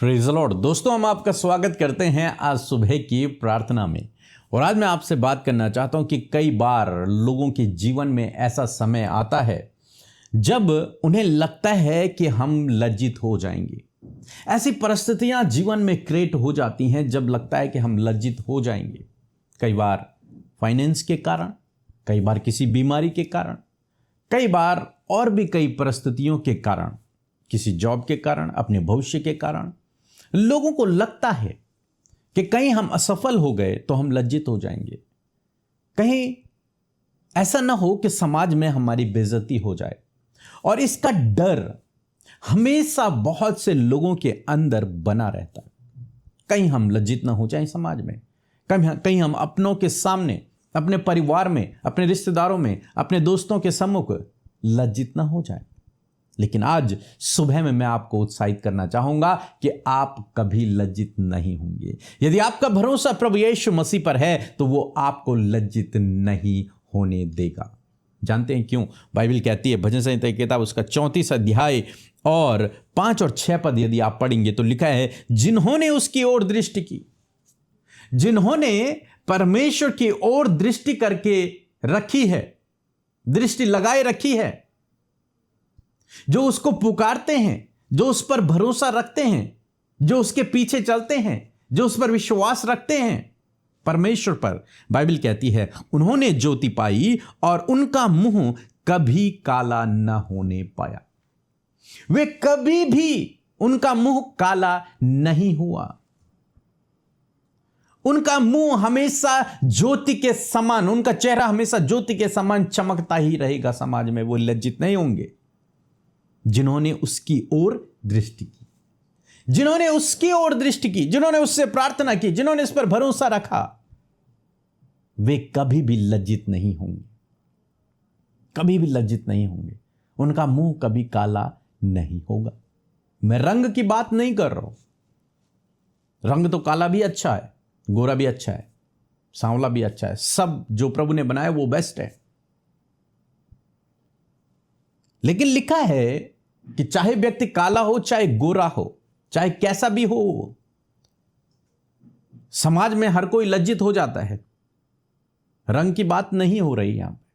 Praise the Lord. दोस्तों, हम आपका स्वागत करते हैं आज सुबह की प्रार्थना में। और आज मैं आपसे बात करना चाहता हूं कि कई बार लोगों के जीवन में ऐसा समय आता है जब उन्हें लगता है कि हम लज्जित हो जाएंगे। ऐसी परिस्थितियां जीवन में क्रिएट हो जाती हैं जब लगता है कि हम लज्जित हो जाएंगे। कई बार फाइनेंस के कारण, कई बार किसी बीमारी के कारण, कई बार और भी कई परिस्थितियों के कारण, किसी जॉब के कारण, अपने भविष्य के कारण लोगों को लगता है कि कहीं हम असफल हो गए तो हम लज्जित हो जाएंगे, कहीं ऐसा ना हो कि समाज में हमारी बेइज्जती हो जाए। और इसका डर हमेशा बहुत से लोगों के अंदर बना रहता है। कहीं हम लज्जित ना हो जाएं समाज में, कहीं हम अपनों के सामने, अपने परिवार में, अपने रिश्तेदारों में, अपने दोस्तों के सम्मुख लज्जित ना हो जाए। लेकिन आज सुबह में मैं आपको उत्साहित करना चाहूंगा कि आप कभी लज्जित नहीं होंगे। यदि आपका भरोसा प्रभु यीशु मसीह पर है तो वो आपको लज्जित नहीं होने देगा। जानते हैं क्यों? बाइबल कहती है, भजन संहिता की किताब उसका 34 अध्याय और 5 और 6 पद यदि आप पढ़ेंगे तो लिखा है, जिन्होंने उसकी ओर दृष्टि की, जिन्होंने परमेश्वर की ओर दृष्टि करके रखी है, दृष्टि लगाए रखी है, जो उसको पुकारते हैं, जो उस पर भरोसा रखते हैं, जो उसके पीछे चलते हैं, जो उस पर विश्वास रखते हैं, परमेश्वर पर, बाइबल कहती है उन्होंने ज्योति पाई और उनका मुंह कभी काला न होने पाया। वे कभी भी, उनका मुंह काला नहीं हुआ। उनका मुंह हमेशा ज्योति के समान, उनका चेहरा हमेशा ज्योति के समान चमकता ही रहेगा। समाज में वो लज्जित नहीं होंगे। जिन्होंने उसकी ओर दृष्टि की, जिन्होंने उसकी ओर दृष्टि की, जिन्होंने उससे प्रार्थना की, जिन्होंने इस पर भरोसा रखा, वे कभी भी लज्जित नहीं होंगे, कभी भी लज्जित नहीं होंगे। उनका मुंह कभी काला नहीं होगा। मैं रंग की बात नहीं कर रहा हूं। रंग तो काला भी अच्छा है, गोरा भी अच्छा है, सांवला भी अच्छा है। सब जो प्रभु ने बनाया वो बेस्ट है। लेकिन लिखा है कि चाहे व्यक्ति काला हो, चाहे गोरा हो, चाहे कैसा भी हो, समाज में हर कोई लज्जित हो जाता है। रंग की बात नहीं हो रही यहां पे।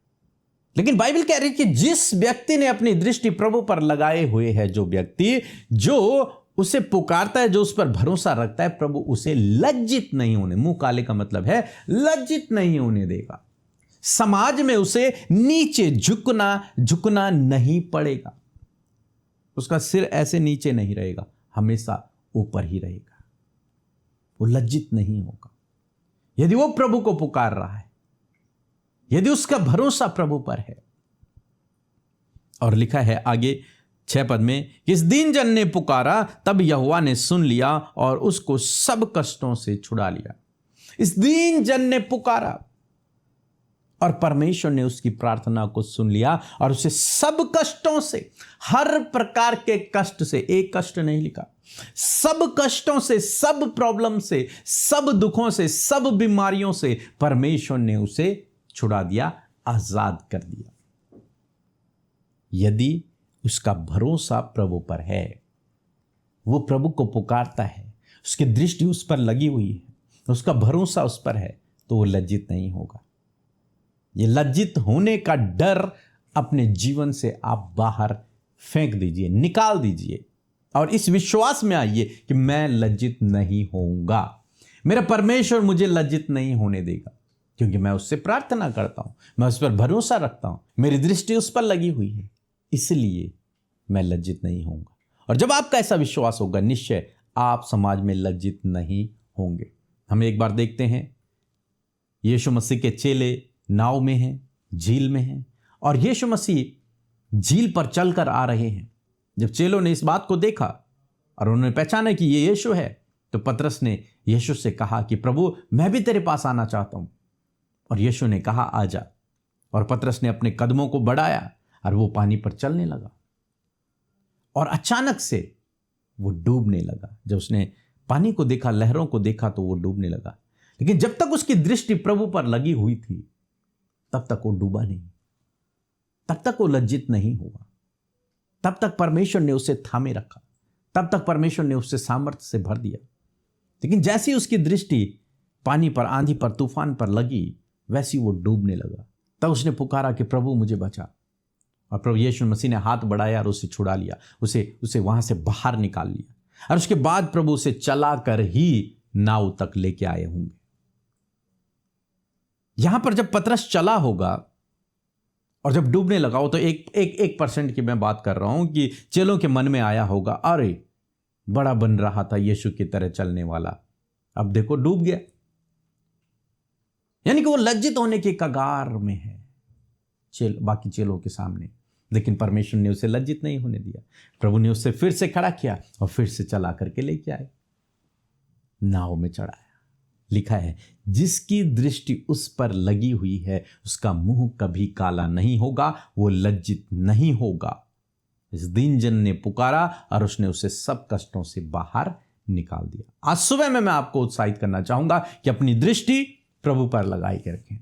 लेकिन बाइबल कह रही है कि जिस व्यक्ति ने अपनी दृष्टि प्रभु पर लगाए हुए है, जो व्यक्ति जो उसे पुकारता है, जो उस पर भरोसा रखता है, प्रभु उसे लज्जित नहीं होने, मुंह काले का मतलब है लज्जित नहीं होने देगा। समाज में उसे नीचे झुकना नहीं पड़ेगा। उसका सिर ऐसे नीचे नहीं रहेगा, हमेशा ऊपर ही रहेगा। वो लज्जित नहीं होगा। यदि वो प्रभु को पुकार रहा है, यदि उसका भरोसा प्रभु पर है। और लिखा है आगे 6 पद में, इस दीन जन ने पुकारा, तब यहोवा ने सुन लिया और उसको सब कष्टों से छुड़ा लिया। इस दीन जन ने पुकारा और परमेश्वर ने उसकी प्रार्थना को सुन लिया और उसे सब कष्टों से, हर प्रकार के कष्ट से, एक कष्ट नहीं लिखा, सब कष्टों से, सब प्रॉब्लम से, सब दुखों से, सब बीमारियों से परमेश्वर ने उसे छुड़ा दिया, आजाद कर दिया। यदि उसका भरोसा प्रभु पर है, वो प्रभु को पुकारता है, उसकी दृष्टि उस पर लगी हुई है, उसका भरोसा उस पर है, तो वो लज्जित नहीं होगा। ये लज्जित होने का डर अपने जीवन से आप बाहर फेंक दीजिए, निकाल दीजिए और इस विश्वास में आइए कि मैं लज्जित नहीं होऊंगा। मेरा परमेश्वर मुझे लज्जित नहीं होने देगा, क्योंकि मैं उससे प्रार्थना करता हूं, मैं उस पर भरोसा रखता हूं, मेरी दृष्टि उस पर लगी हुई है, इसलिए मैं लज्जित नहीं होऊंगा। और जब आपका ऐसा विश्वास होगा, निश्चय आप समाज में लज्जित नहीं होंगे। हम एक बार देखते हैं, यीशु मसीह के चेले नाव में हैं, झील में हैं, और यीशु मसीह झील पर चलकर आ रहे हैं। जब चेलों ने इस बात को देखा और उन्होंने पहचाना कि ये यीशु है, तो पतरस ने यीशु से कहा कि प्रभु, मैं भी तेरे पास आना चाहता हूं। और यीशु ने कहा, आ जा। और पतरस ने अपने कदमों को बढ़ाया और वो पानी पर चलने लगा और अचानक से वो डूबने लगा। जब उसने पानी को देखा, लहरों को देखा, तो वो डूबने लगा। लेकिन जब तक उसकी दृष्टि प्रभु पर लगी हुई थी, तब तक वो डूबा नहीं, तब तक वो लज्जित नहीं हुआ, तब तक परमेश्वर ने उसे थामे रखा, तब तक परमेश्वर ने उससे सामर्थ्य से भर दिया। लेकिन जैसी उसकी दृष्टि पानी पर, आंधी पर, तूफान पर लगी, वैसी वो डूबने लगा। तब उसने पुकारा कि प्रभु मुझे बचा, और प्रभु यीशु मसीह ने हाथ बढ़ाया और उसे छुड़ा लिया, उसे वहां से बाहर निकाल लिया। और उसके बाद प्रभु उसे चला कर ही नाव तक लेके आए होंगे। यहां पर जब पतरस चला होगा और जब डूबने लगा हो, तो एक परसेंट की मैं बात कर रहा हूं कि चेलों के मन में आया होगा, अरे बड़ा बन रहा था यीशु की तरह चलने वाला, अब देखो डूब गया। यानी कि वो लज्जित होने के कगार में है बाकी चेलों के सामने। लेकिन परमेश्वर ने उसे लज्जित नहीं होने दिया। प्रभु ने उसे फिर से खड़ा किया और फिर से चला करके लेके आए, नाव में चढ़ाया। लिखा है, जिसकी दृष्टि उस पर लगी हुई है उसका मुंह कभी काला नहीं होगा, वो लज्जित नहीं होगा। इस दिन जन ने पुकारा और उसने उसे सब कष्टों से बाहर निकाल दिया। आज सुबह में मैं आपको उत्साहित करना चाहूंगा कि अपनी दृष्टि प्रभु पर लगाई के रखें,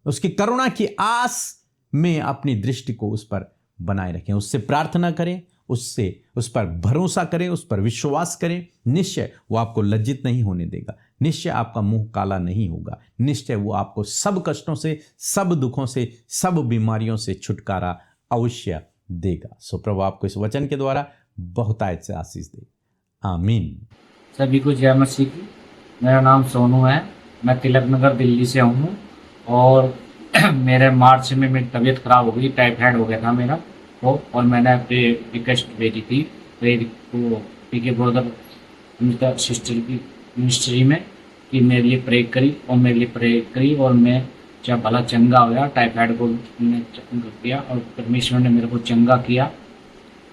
उसकी करुणा की आस में अपनी दृष्टि को उस पर बनाए रखें, उससे प्रार्थना करें, उस पर भरोसा करें, उस पर विश्वास करें। निश्चय वो आपको लज्जित नहीं होने देगा, निश्चय आपका मुंह काला नहीं होगा, निश्चय वो आपको सब कष्टों से, सब दुखों से, सब बीमारियों से छुटकारा अवश्य देगा। सो प्रभु आपको इस वचन के द्वारा बहुतायत से आशीष दे। आमीन। सभी को जय मसीह की। मेरा नाम सोनू है, मैं तिलक नगर दिल्ली से हूँ। और मेरे मार्च में मेरी तबीयत खराब हो गई, टाइफाइड हो गया था मेरा तो, और मैंने रिक्वेस्ट भेजी थी पीके ब्रदर सिस्टर की मिनिस्ट्री में कि मेरे लिए प्रे करी, और मेरे लिए प्रे करी, और मैं जब भला चंगा हो गया, टाइफाइड को मैंने चंगा किया और परमेश्वर ने मेरे को चंगा किया।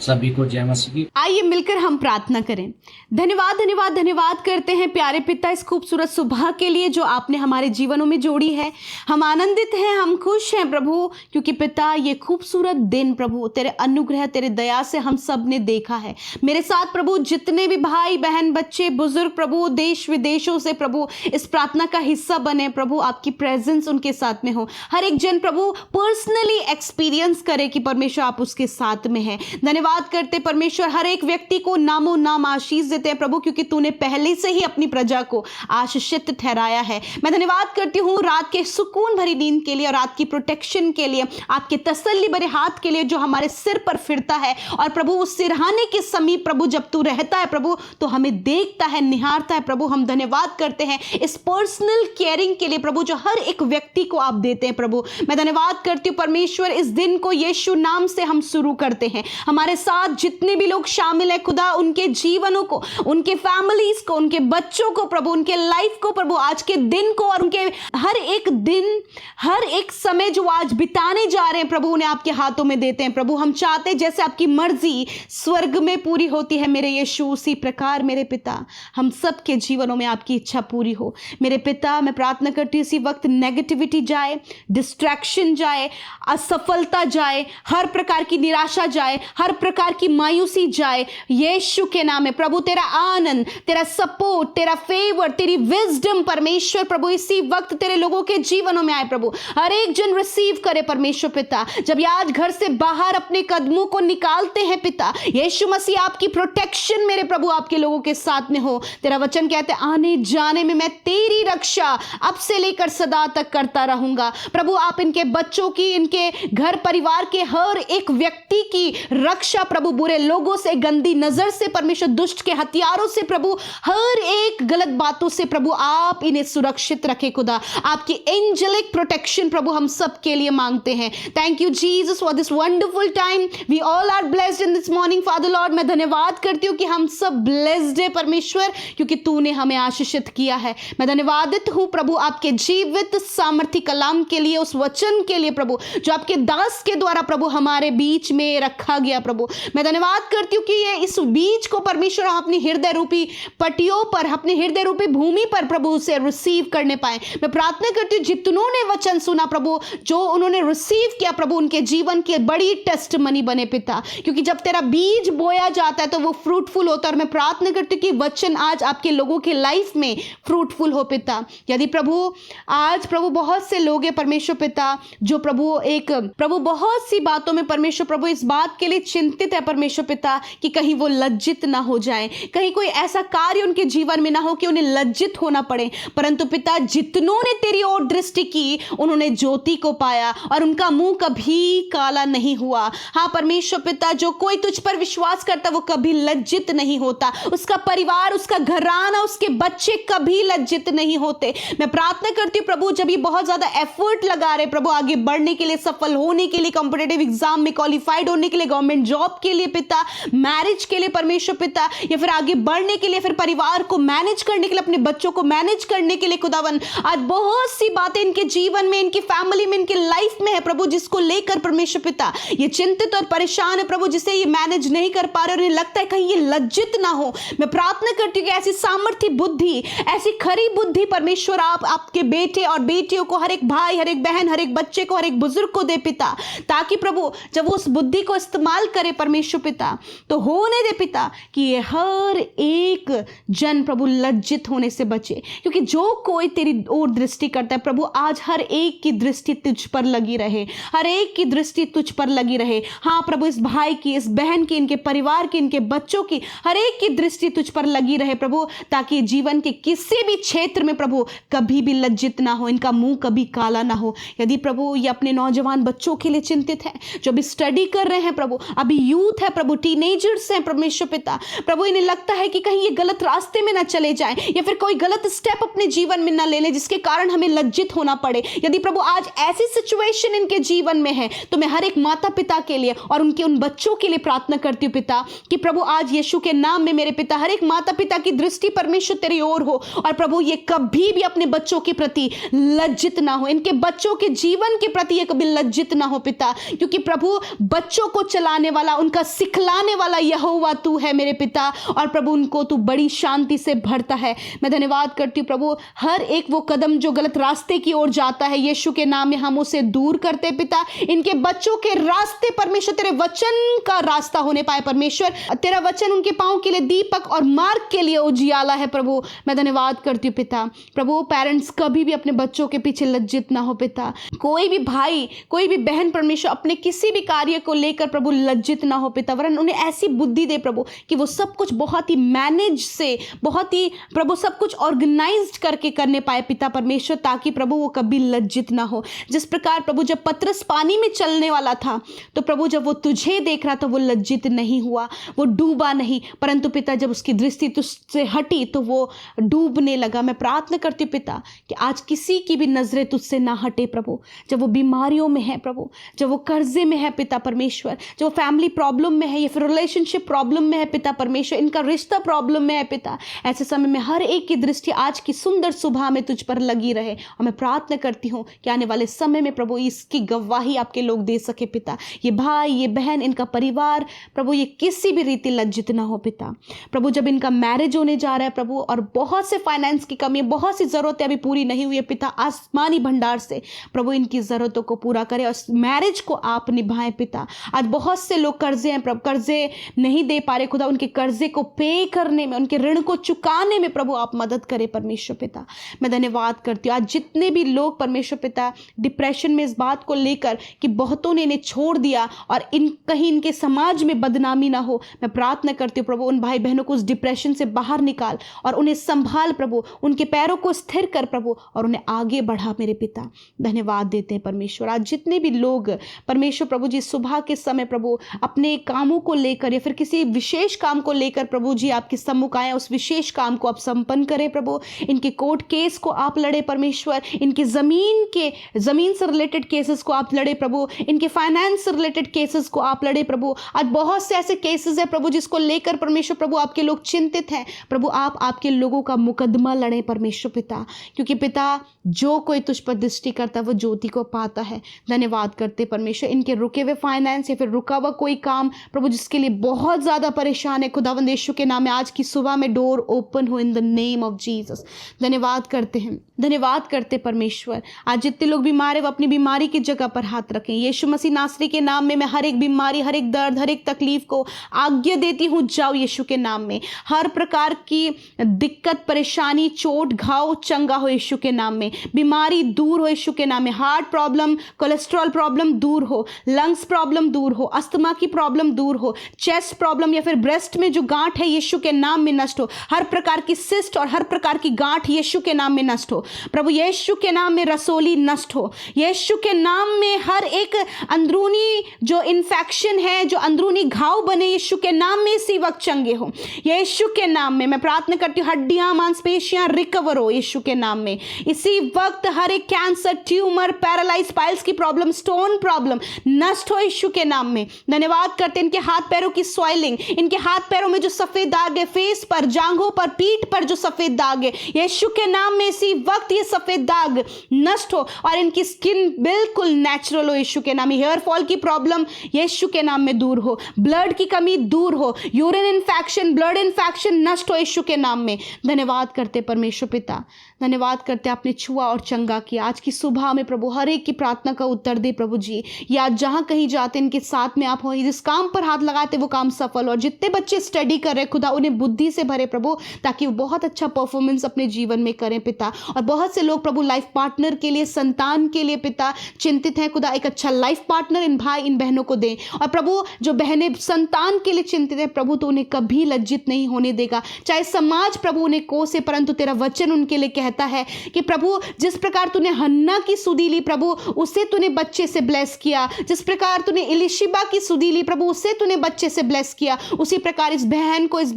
सभी को जय मसीह की। आइए मिलकर हम प्रार्थना करें। धन्यवाद धन्यवाद धन्यवाद करते हैं प्यारे पिता इस खूबसूरत सुबह के लिए जो आपने हमारे जीवनों में जोड़ी है। हम आनंदित हैं, हम खुश हैं प्रभु, क्योंकि पिता ये खूबसूरत दिन प्रभु तेरे अनुग्रह, तेरे दया से हम सब ने देखा है। मेरे साथ प्रभु जितने भी भाई बहन, बच्चे, बुजुर्ग प्रभु देश विदेशों से प्रभु इस प्रार्थना का हिस्सा बने प्रभु, आपकी प्रेजेंस उनके साथ में हो। हर एक जन प्रभु पर्सनली एक्सपीरियंस करे कि परमेश्वर आप उसके साथ में है। धन्यवाद करते परमेश्वर, हर एक व्यक्ति को नामों नाम आशीष देते हैं प्रभु, क्योंकि तूने पहले से ही अपनी प्रजा को आशीषित ठहराया है। मैं धन्यवाद करती हूँ रात के सुकून भरी नींद के लिए और रात की प्रोटेक्शन के लिए, आपके तसल्ली भरे हाथ के लिए जो हमारे सिर पर फिरता है। और प्रभु उस सिरहाने के समीप प्रभु जब तू रहता है प्रभु तो हमें देखता है, निहारता है प्रभु। हम धन्यवाद करते हैं इस पर्सनल केयरिंग के लिए प्रभु जो हर एक व्यक्ति को आप देते हैं प्रभु। मैं धन्यवाद करती हूँ परमेश्वर, इस दिन को यीशु नाम से हम शुरू करते हैं। हमारे साथ जितने भी लोग शामिल है खुदा, उनके जीवनों को, उनके फैमिलीज को, उनके बच्चों को प्रभु, उनके लाइफ को प्रभु, आज के दिन को और उनके हर एक दिन, हर एक समय जो आज बिताने जा रहे हैं प्रभु, उन्हें आपके हाथों में देते हैं प्रभु। हम चाहते हैं जैसे आपकी मर्जी स्वर्ग में पूरी होती है मेरे यीशु, उसी प्रकार मेरे पिता हम सबके जीवनों में आपकी इच्छा पूरी हो। मेरे पिता मैं प्रार्थना करती हूँ इसी वक्त नेगेटिविटी जाए, डिस्ट्रैक्शन जाए, असफलता जाए, हर प्रकार की निराशा जाए, हर प्रकार की मायूसी जाए यीशु के नाम में प्रभु। तेरा आनंद, तेरा सपोर्ट, तेरा फेवर, तेरी विजडम परमेश्वर प्रभु इसी वक्त तेरे लोगों के जीवनों में आए प्रभु। हर एक जन रिसीव करे परमेश्वर पिता। जब ये आज घर से बाहर अपने कदमों को निकालते हैं पिता, यीशु मसीह आपकी प्रोटेक्शन मेरे प्रभु आपके लोगों के साथ में हो। तेरा वचन कहते हैं आने जाने में मैं तेरी रक्षा अब से लेकर सदा तक करता रहूंगा प्रभु। आप इनके बच्चों की, इनके घर परिवार के हर एक व्यक्ति की रक्षा प्रभु, बुरे लोगों से, गंदी नजर से परमेश्वर, दुष्ट के हथियारों से प्रभु, हर एक गलत बातों से प्रभु आप इन्हें सुरक्षित रखे खुदा। आपकी एंजेलिक प्रोटेक्शन प्रभु हम सब के लिए मांगते हैं। Thank you Jesus for this wonderful time. We all are blessed in this morning father Lord. मैं धन्यवाद करती हूँ कि हम सब ब्लेस्ड है परमेश्वर, क्योंकि तूने हमें आशीषित किया है। मैं धन्यवादित हूँ प्रभु आपके जीवित सामर्थ्य कलाम के लिए, उस वचन के लिए प्रभु जो आपके दास के द्वारा प्रभु हमारे बीच में रखा गया प्रभु। मैं धन्यवाद करती हूँ कि ये इस बीज को परमेश्वर अपनी हृदय रूपी पटियों पर, अपनी हृदय रूपी भूमि पर प्रभु उसे रिसीव करने पाए। मैं प्रार्थना करती हूँ जितनों ने वचन सुना प्रभु, जो उन्होंने रिसीव किया प्रभु, उनके जीवन की बड़ी टेस्टमनी बने पिता, क्योंकि जब तेरा बीज बोया जाता है तो वो फ्रूटफुल होता है। और मैं प्रार्थना करती हूँ कि वचन आज आपके लोगों के लाइफ में फ्रूटफुल हो पिता। यदि प्रभु आज प्रभु बहुत से लोग हैं परमेश्वर पिता जो प्रभु बहुत सी बातों में परमेश्वर प्रभु इस बात के लिए चिंतित है परमेश्वर पिता कि कहीं वो लज्जित ना हो जाएं, कहीं कोई ऐसा कार्य उनके जीवन में ना हो कि उन्हें लज्जित होना पड़े। परंतु पिता, जितनों ने तेरी ओर दृष्टि की उन्होंने ज्योति को पाया और उनका मुंह कभी काला नहीं हुआ। हाँ परमेश्वर पिता, जो कोई तुझ पर विश्वास करता वो कभी लज्जित नहीं होता, उसका परिवार, उसका घराना, उसके बच्चे कभी लज्जित नहीं होते। मैं प्रार्थना करती हूँ प्रभु, जब ये बहुत ज्यादा एफर्ट लगा रहे प्रभु आगे बढ़ने के लिए, सफल होने के लिए, कॉम्पिटिटिव एग्जाम में क्वालिफाइड होने के लिए, गवर्नमेंट जॉब के लिए पिता, मैरिज के लिए परमेश्वर पिता, या फिर आगे बढ़ने के लिए, फिर परिवार को मैनेज करने के लिए, अपने बच्चों को मैनेज करने के लिए खुदावन, आज बहुत सी बातें इनके जीवन में, इनकी फैमिली में, इनके लाइफ में है प्रभु, जिसको लेकर परमेश्वर पिता ये चिंतित और परेशान है प्रभु, जिसे ये मैनेज नहीं कर पा रहे और उन्हें लगता है कहीं ये लज्जित ना हो। मैं प्रार्थना करती हूँ कि ऐसी सामर्थ्य बुद्धि, ऐसी खरी बुद्धि परमेश्वर आप आपके बेटे और बेटियों को, हर एक भाई, हर एक बहन, हर एक बच्चे को, हर एक बुजुर्ग को दे पिता, ताकि प्रभु जब वो उस बुद्धि को इस्तेमाल करे परमेश्वर पिता, तो होने दे पिता कि ये हर एक जन प्रभु लज्जित होने से बचे। क्योंकि जो कोई तेरी ओर दृष्टि करता है प्रभु, आज हर एक की दृष्टि तुझ पर लगी रहे, हर एक की दृष्टि तुझ पर लगी रहे। हाँ प्रभु, इस भाई की, इस बहन की, इनके परिवार की, इनके बच्चों की, हर एक की दृष्टि तुझ पर लगी रहे प्रभु, ताकि जीवन के किसी भी क्षेत्र में प्रभु कभी भी लज्जित ना हो, इनका मुंह कभी काला ना हो। यदि प्रभु ये अपने नौजवान बच्चों के लिए चिंतित है, जो भी स्टडी कर रहे हैं प्रभु, अभी यूथ है प्रभु, टीनेजर्स हैं परमेश्वर पिता, प्रभु इन्हें लगता है कि कहीं ये गलत रास्ते में ना चले जाएं, या फिर कोई गलत स्टेप अपने जीवन में ना ले लें जिसके कारण हमें लज्जित होना पड़े। यदि प्रभु आज ऐसी सिचुएशन इनके जीवन में है, तो मैं हर एक माता पिता के लिए और उनके उन बच्चों के लिए प्रार्थना करती हूँ पिता, कि प्रभु आज यीशु के नाम में मेरे पिता, हर एक माता पिता की दृष्टि परमेश्वर तेरी ओर हो, और प्रभु ये कभी भी अपने बच्चों के प्रति लज्जित ना हो, इनके बच्चों के जीवन के प्रति ये कभी लज्जित ना हो पिता, क्योंकि प्रभु बच्चों को चलाने वाला, उनका सिखलाने वाला यहोवा तू है मेरे पिता, और प्रभु उनको तू बड़ी शांति से भरता है। मैं धन्यवाद करती हूँ प्रभु, हर एक वो कदम जो गलत रास्ते की ओर जाता है यीशु के नाम में हम उसे दूर करते पिता, इनके बच्चों के रास्ते परमेश्वर तेरे वचन का रास्ता होने पाए परमेश्वर, तेरा वचन उनके पांव के लिए दीपक और मार्ग के लिए उजियाला है प्रभु। मैं धन्यवाद करती हूँ पिता। प्रभु पेरेंट्स कभी भी अपने बच्चों के पीछे लज्जित ना हो पिता, कोई भी भाई, कोई भी बहन परमेश्वर अपने किसी भी कार्य को लेकर प्रभु लज्जित ना हो पिता, वरन उन्हें ऐसी बुद्धि दे प्रभु कि वो सब कुछ बहुत ही मैनेज से, बहुत ही प्रभु सब कुछ ऑर्गेनाइज्ड करके करने पाए पिता परमेश्वर, ताकि प्रभु वो कभी लज्जित ना हो। जिस प्रकार प्रभु जब पतरस पानी में चलने वाला था, तो प्रभु जब वो तुझे देख रहा था वो लज्जित नहीं हुआ, वो डूबा नहीं, परंतु पिता जब उसकी दृष्टि तुझसे हटी तो वो डूबने लगा। मैं प्रार्थना करती पिता कि आज किसी की भी नजरें तुझसे ना हटे प्रभु, जब वो बीमारियों में है प्रभु, जब वो कर्जे में है पिता परमेश्वर, जब वो फैमिली प्रॉब्लम में है या फिर रिलेशनशिप प्रॉब्लम में है पिता परमेश्वर, इनका रिश्ता प्रॉब्लम में है पिता, ऐसे समय में हर एक की दृष्टि आज की सुंदर सुबह में तुझ पर लगी रहे। और मैं प्रार्थना करती हूँ कि आने वाले समय में प्रभु इसकी गवाही आपके लोग दे सके पिता, ये भाई, ये बहन, इनका परिवार प्रभु ये किसी भी रीति लज्जित ना हो पिता। प्रभु जब इनका मैरिज होने जा रहा है प्रभु, और बहुत से फाइनेंस की कमी, बहुत सी जरूरतें अभी पूरी नहीं हुई है पिता, आसमानी भंडार से प्रभु इनकी जरूरतों को पूरा करे और मैरिज को आप निभाएं पिता। आज बहुत से लोग कर्जे हैं प्रभु, कर्जे नहीं दे पा रहे खुदा, उनके कर्जे को पे करने में, उनके ऋण को चुकाने में प्रभु आप मदद करें परमेश्वर पिता। मैं धन्यवाद करती हूँ आज जितने भी लोग परमेश्वर पिता डिप्रेशन में इस बात को लेकर कि बहुतों ने इन्हें छोड़ दिया और कहीं इनके समाज में बदनामी ना हो, मैं प्रार्थना करती हूँ प्रभु उन भाई बहनों को उस डिप्रेशन से बाहर निकाल और उन्हें संभाल प्रभु, उनके पैरों को स्थिर कर प्रभु और उन्हें आगे बढ़ा मेरे पिता। धन्यवाद देते हैं परमेश्वर। आज जितने भी लोग परमेश्वर प्रभु जी सुबह के समय प्रभु अपने कामों को लेकर या फिर किसी विशेष काम को लेकर प्रभु जी आपके सम्मुख आए, उस विशेष काम को आप संपन्न करें प्रभु। इनके कोर्ट केस को आप लड़े परमेश्वर, इनके जमीन से रिलेटेड केसेस को आप लड़े प्रभु, इनके फाइनेंस से रिलेटेड केसेस को आप लड़े प्रभु। आज बहुत से ऐसे केसेस है प्रभु जिसको लेकर परमेश्वर प्रभु आपके लोग चिंतित हैं प्रभु, आप आपके लोगों का मुकदमा लड़े परमेश्वर पिता, क्योंकि पिता जो कोई तुझ पर दृष्टि करता है वो ज्योति को पाता है। धन्यवाद करते परमेश्वर, इनके रुके हुए फाइनेंस या फिर रुका हुआ कोई काम प्रभु जिसके लिए बहुत ज्यादा परेशान है खुदावंद यीशु के नाम में आज की सुबह में डोर ओपन हो in the name of Jesus. धन्यवाद करते हैं, धन्यवाद करते परमेश्वर। आज जितने लोग बीमार है वो अपनी बीमारी की जगह पर हाथ रखें। यीशु मसीह नासरी के नाम में मैं हर एक बीमारी, हर एक दर्द, हर एक तकलीफ को आज्ञा देती हूँ, जाओ यीशु के नाम में। हर प्रकार की दिक्कत, परेशानी, चोट, घाव चंगा हो यीशु के नाम में। बीमारी दूर हो यीशु के नाम में। हार्ट प्रॉब्लम, कोलेस्ट्रॉल प्रॉब्लम दूर हो, लंग्स प्रॉब्लम दूर हो, अस्थमा की प्रॉब्लम दूर हो, चेस्ट चेस्ट प्रॉब्लम या फिर ब्रेस्ट में जो गांठ है यीशु के नाम में नष्ट हो। हर प्रकार की सिस्ट और हर प्रकार की गांठ यीशु के नाम में नष्ट हो प्रभु। यीशु के नाम में रसोली नष्ट हो। यीशु के नाम में हर एक अंदरूनी जो इन्फेक्शन है, जो अंदरूनी घाव बने, यीशु के नाम में इसी वक्त चंगे हो। यीशु के नाम में मैं प्रार्थना करती हूँ, हड्डियां मांसपेशियां रिकवर हो यीशु के नाम में इसी वक्त। हर एक कैंसर, ट्यूमर, पैरालाइज, पाइल्स की प्रॉब्लम, स्टोन प्रॉब्लम नष्ट हो यीशु के नाम में। धन्यवाद करते हैं इनके हाथ पैरों की स्वाइलिंग, इनके हाथ पैरों में जो सफेद दाग है, फेस पर, जांघों पर, पीठ पर जो सफेद दाग है, यीशु के नाम में इसी वक्त ये सफेद दाग नष्ट हो और इनकी स्किन बिल्कुल नेचुरल हो यीशु के नाम में। हेयर फॉल की प्रॉब्लम यीशु के नाम में दूर हो। ब्लड की कमी दूर हो। यूरिन इन्फेक्शन, ब्लड इन्फेक्शन नष्ट हो यीशु के नाम में। धन्यवाद करते परमेश्वर पिता, धन्यवाद करते आपने छुआ और चंगा किया। आज की सुबह में प्रभु हर एक की प्रार्थना का उत्तर दे प्रभु जी। या जहां कहीं जाते इनके साथ में आप हो, जिस काम पर हाथ लगाते वो काम सफल। और जितने बच्चे स्टडी कर रहे खुदा उन्हें बुद्धि से भरे प्रभु, ताकि वो बहुत अच्छा परफॉर्मेंस अपने जीवन में करें पिता। और बहुत से लोग प्रभु लाइफ पार्टनर के लिए, संतान के लिए पिता चिंतित हैं खुदा, एक अच्छा लाइफ पार्टनर इन भाई इन बहनों को दें। और प्रभु जो बहनें संतान के लिए चिंतित है प्रभु, तो उन्हें कभी लज्जित नहीं होने देगा। चाहे समाज प्रभु उन्हें कोसे, परंतु तेरा वचन उनके लिए कहता है कि प्रभु जिस प्रकार तूने हन्ना की सुधी ली प्रभु, उसे तूने बच्चे से ब्लेस किया। जिस प्रकार तूने इलिशिबा की सुधी ली प्रभु, उसे तूने बच्चे से ब्लेस किया। उसी प्रकार इस बहन को, इस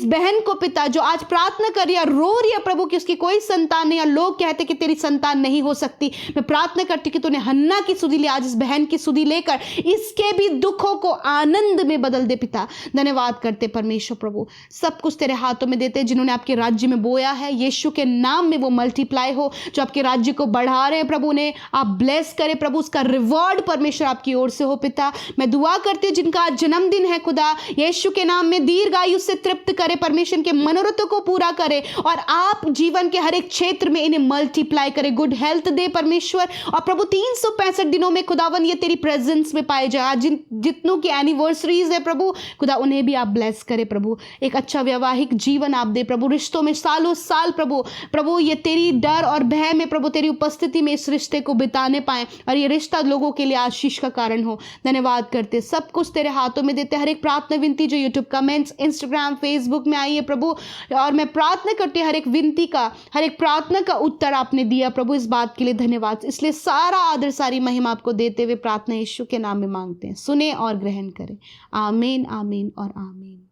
बहन को पिता जो आज प्रार्थना कर रही है, रो रही है प्रभु कि उसकी कोई संतान नहीं, और लोग कहते कि तेरी संतान नहीं हो सकती, मैं प्रार्थना करती कि तूने हन्ना की सुधी ली, आज इस बहन की सुधी लेकर इसके भी दुखों को आनंद में बदल दे पिता। धन्यवाद करते परमेश्वर प्रभु, सब कुछ तेरे हाथों में देते। जिन्होंने आपके राज्य में बोया है यीशु के नाम में वो मल्टीप्लाई हो। जो आपके राज्य को बढ़ा रहे हैं प्रभु, उन्हें आप ब्लेस करें प्रभु, उसका रिवॉर्ड परमेश्वर आपकी ओर से हो पिता। मैं दुआ करती हूँ जिनका आज जन्मदिन है खुदा, यीशु के नाम में दीर्घ आयु से तृप्त करे, परमेश्वर के मनोरथों को पूरा करे, और आप जीवन के हर एक क्षेत्र में इन्हें मल्टीप्लाई करे, गुड हेल्थ दे परमेश्वर। और प्रभु 365 दिनों में खुदावन ये तेरी प्रेजेंस में पाए जाए। आज जितनों की एनिवर्सरीज है प्रभु खुदा, उन्हें भी आप ब्लेस करे प्रभु। एक अच्छा वैवाहिक जीवन आप दे प्रभु, रिश्तों में सालों साल प्रभु ये तेरी डर और भय में प्रभु, तेरी उपस्थिति में इस रिश्ते को बिताने पाए, और ये रिश्ता लोगों के लिए आशीष का कारण हो। धन्यवाद करते, सब कुछ तेरे हाथों में देते। हर एक प्रार्थना विनती जो यूट्यूब कमेंट्स, इंस्टाग्राम, फेसबुक में आई है प्रभु, और मैं प्रार्थना करती हर एक विनती का, हर एक प्रार्थना का उत्तर आपने दिया प्रभु, इस बात के लिए धन्यवाद। इसलिए सारा आदर, सारी महिमा आपको देते हुए प्रार्थना यीशु के नाम में मांगते हैं, सुने और ग्रहण करें। आमीन, आमीन और आमीन।